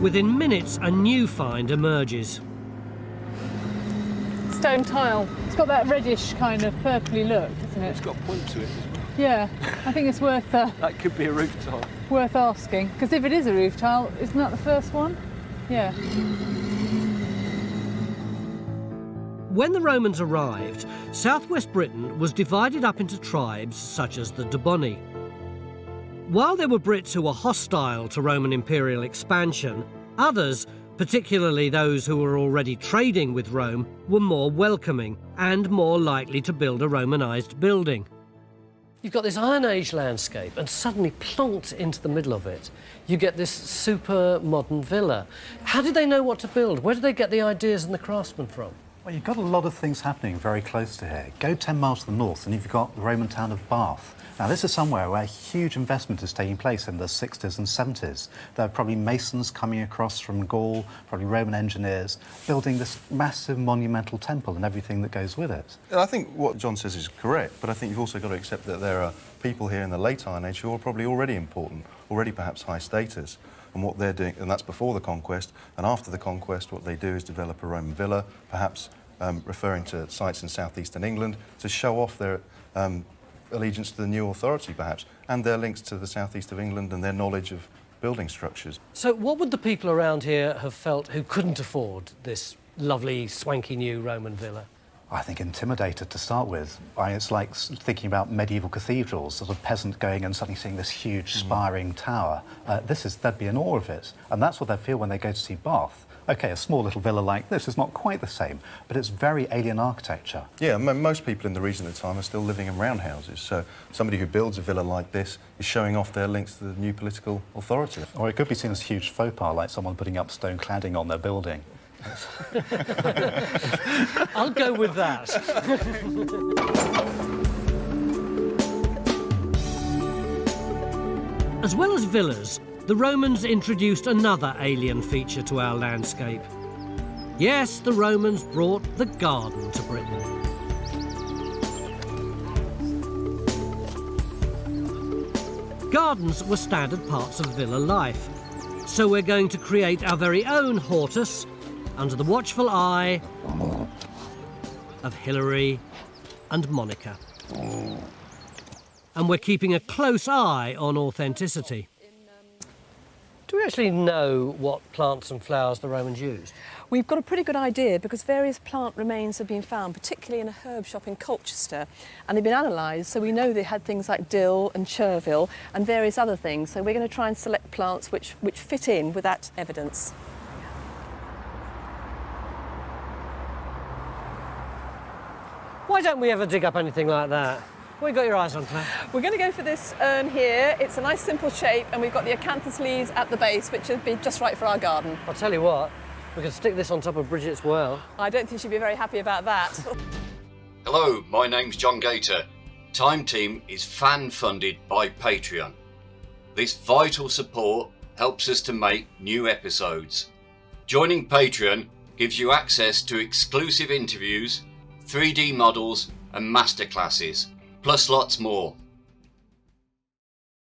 Within minutes, a new find emerges. Stone tile. It's got that reddish kind of purpley look, isn't it? It's got a point to it as well. Yeah, I think it's worth That could be a roof tile. worth asking, because if it is a roof tile, isn't that the first one? Yeah. When the Romans arrived, southwest Britain was divided up into tribes such as the Doboni. While there were Brits who were hostile to Roman imperial expansion, others, particularly those who were already trading with Rome, were more welcoming and more likely to build a Romanised building. You've got this Iron Age landscape, and suddenly plonked into the middle of it, you get this super modern villa. How did they know what to build? Where did they get the ideas and the craftsmen from? Well, you've got a lot of things happening very close to here. Go 10 miles to the north and you've got the Roman town of Bath. Now, this is somewhere where huge investment is taking place in the 60s and 70s. There are probably masons coming across from Gaul, probably Roman engineers, building this massive monumental temple and everything that goes with it. And I think what John says is correct, but I think you've also got to accept that there are people here in the late Iron Age who are probably already important, already perhaps high status. And what they're doing, and that's before the conquest, and after the conquest, what they do is develop a Roman villa, perhaps referring to sites in southeastern England, to show off their allegiance to the new authority, perhaps, and their links to the southeast of England and their knowledge of building structures. So what would the people around here have felt who couldn't afford this lovely, swanky new Roman villa? I think intimidated to start with. It's like thinking about medieval cathedrals, sort of peasant going and suddenly seeing this huge spiring tower. They'd be in awe of it. And that's what they feel when they go to see Bath. OK, a small little villa like this is not quite the same, but it's very alien architecture. Yeah, most people in the region at the time are still living in roundhouses, so somebody who builds a villa like this is showing off their links to the new political authority. Or it could be seen as a huge faux pas, like someone putting up stone cladding on their building. I'll go with that. As well as villas, the Romans introduced another alien feature to our landscape. Yes, the Romans brought the garden to Britain. Gardens were standard parts of villa life, so we're going to create our very own hortus under the watchful eye of Hilary and Monica. And we're keeping a close eye on authenticity. Do we actually know what plants and flowers the Romans used? We've got a pretty good idea because various plant remains have been found, particularly in a herb shop in Colchester, and they've been analysed, so we know they had things like dill and chervil and various other things, so we're going to try and select plants which fit in with that evidence. Why don't we ever dig up anything like that? What have you got your eyes on, Claire? We're going to go for this urn here. It's a nice simple shape, and we've got the acanthus leaves at the base, which would be just right for our garden. I'll tell you what, we can stick this on top of Bridget's well. I don't think she'd be very happy about that. Hello, my name's John Gator. Time Team is fan-funded by Patreon. This vital support helps us to make new episodes. Joining Patreon gives you access to exclusive interviews, 3D models and masterclasses, plus lots more.